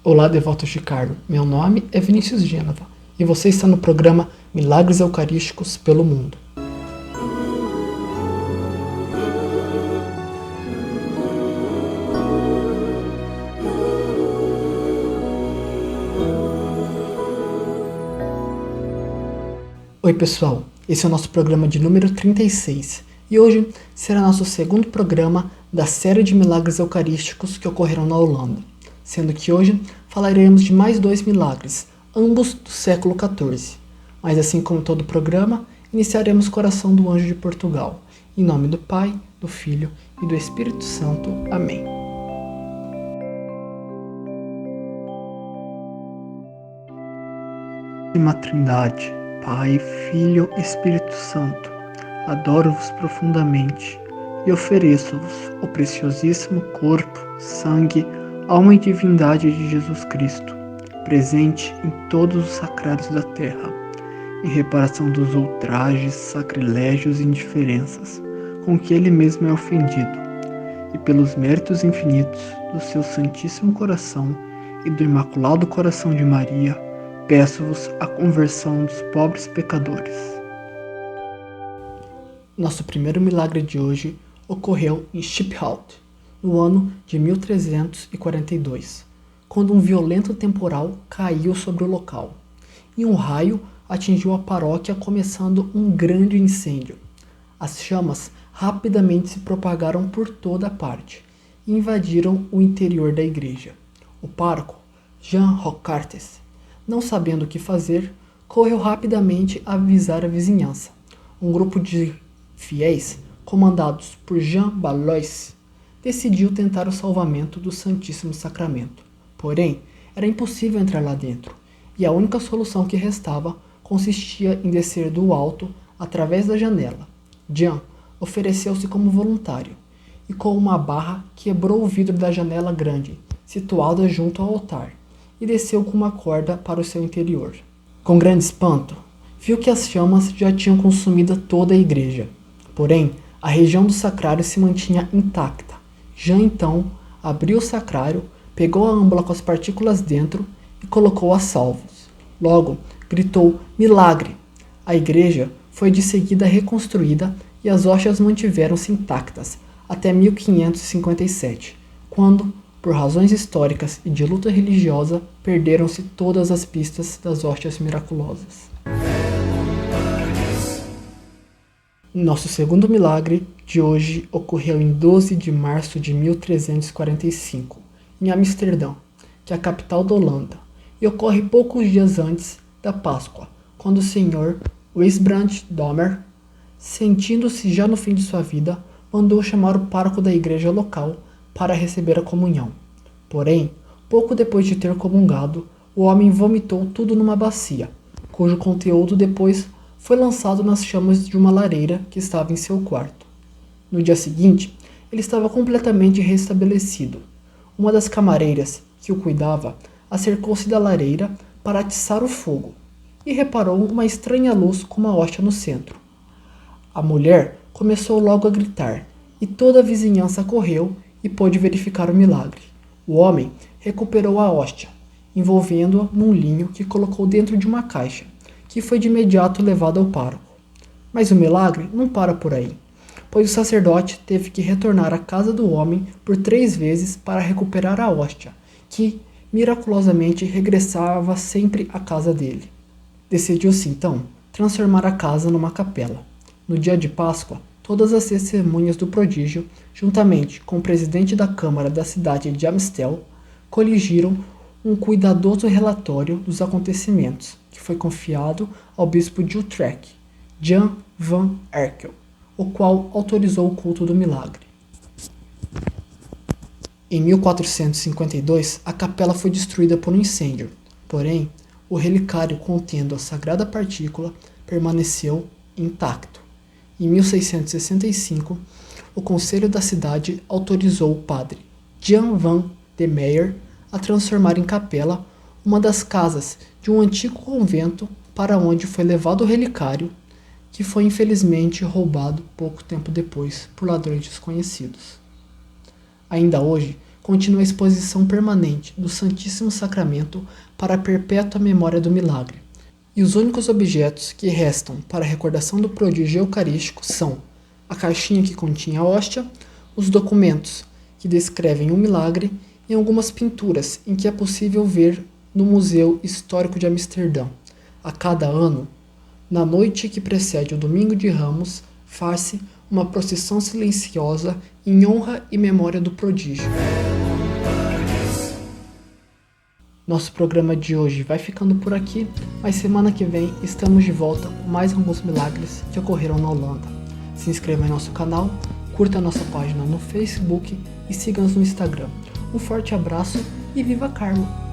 Olá, devotos de Carlo. Meu nome é Vinícius Gênova e você está no programa Milagres Eucarísticos pelo Mundo. Oi pessoal, esse é o nosso programa de número 36 e hoje será nosso segundo programa da série de milagres eucarísticos que ocorreram na Holanda, sendo que hoje falaremos de mais 2 milagres, ambos do século XIV. Mas assim como todo o programa, iniciaremos com a oração do Anjo de Portugal. Em nome do Pai, do Filho e do Espírito Santo. Amém. Santíssima Trindade, Pai, Filho e Espírito Santo, adoro-vos profundamente e ofereço-vos o preciosíssimo corpo, sangue, alma e divindade de Jesus Cristo, presente em todos os sacrários da terra, em reparação dos ultrajes, sacrilégios e indiferenças com que ele mesmo é ofendido, e pelos méritos infinitos do seu Santíssimo Coração e do Imaculado Coração de Maria, peço-vos a conversão dos pobres pecadores. Nosso primeiro milagre de hoje ocorreu em Schiphout, no ano de 1342, quando um violento temporal caiu sobre o local, e um raio atingiu a paróquia, começando um grande incêndio. As chamas rapidamente se propagaram por toda parte e invadiram o interior da igreja. O pároco, Jean Rocartes, não sabendo o que fazer, correu rapidamente a avisar a vizinhança. Um grupo de fiéis, comandados por Jean Balois, decidiu tentar o salvamento do Santíssimo Sacramento. Porém, era impossível entrar lá dentro, e a única solução que restava consistia em descer do alto através da janela. Jean ofereceu-se como voluntário, e com uma barra quebrou o vidro da janela grande, situada junto ao altar, e desceu com uma corda para o seu interior. Com grande espanto, viu que as chamas já tinham consumido toda a igreja. Porém, a região do sacrário se mantinha intacta. Jean então abriu o sacrário, pegou a âmbula com as partículas dentro e colocou a salvos. Logo, gritou "Milagre!". A igreja foi de seguida reconstruída e as hóstias mantiveram-se intactas até 1557, quando, por razões históricas e de luta religiosa, perderam-se todas as pistas das hóstias miraculosas. Nosso segundo milagre de hoje ocorreu em 12 de março de 1345, em Amsterdã, que é a capital da Holanda, e ocorre poucos dias antes da Páscoa, quando o senhor Wijsbrand Domer, sentindo-se já no fim de sua vida, mandou chamar o pároco da igreja local para receber a comunhão. Porém, pouco depois de ter comungado, o homem vomitou tudo numa bacia, cujo conteúdo depois foi lançado nas chamas de uma lareira que estava em seu quarto. No dia seguinte, ele estava completamente restabelecido. Uma das camareiras que o cuidava acercou-se da lareira para atiçar o fogo e reparou uma estranha luz com uma hóstia no centro. A mulher começou logo a gritar, e toda a vizinhança correu e pôde verificar o milagre. O homem recuperou a hóstia, envolvendo-a num linho que colocou dentro de uma caixa, que foi de imediato levada ao pároco. Mas o milagre não para por aí, pois o sacerdote teve que retornar à casa do homem por 3 vezes para recuperar a hóstia, que miraculosamente regressava sempre à casa dele. Decidiu-se então transformar a casa numa capela. No dia de Páscoa, todas as testemunhas do prodígio, juntamente com o presidente da Câmara da cidade de Amstel, coligiram um cuidadoso relatório dos acontecimentos, que foi confiado ao bispo de Utrecht, Jan van Erkel, o qual autorizou o culto do milagre. Em 1452, a capela foi destruída por um incêndio, porém, o relicário contendo a sagrada partícula permaneceu intacto. Em 1665, o conselho da cidade autorizou o padre Jan van de Meyer a transformar em capela uma das casas de um antigo convento para onde foi levado o relicário, que foi infelizmente roubado pouco tempo depois por ladrões desconhecidos. Ainda hoje, contém a exposição permanente do Santíssimo Sacramento para a perpétua memória do milagre. E os únicos objetos que restam para a recordação do prodígio eucarístico são a caixinha que continha a hóstia, os documentos que descrevem o milagre e algumas pinturas em que é possível ver no Museu Histórico de Amsterdã. A cada ano, na noite que precede o Domingo de Ramos, faz-se uma procissão silenciosa em honra e memória do prodígio. Nosso programa de hoje vai ficando por aqui, mas semana que vem estamos de volta com mais alguns milagres que ocorreram na Holanda. Se inscreva em nosso canal, curta a nossa página no Facebook e siga-nos no Instagram. Um forte abraço e viva Carmo!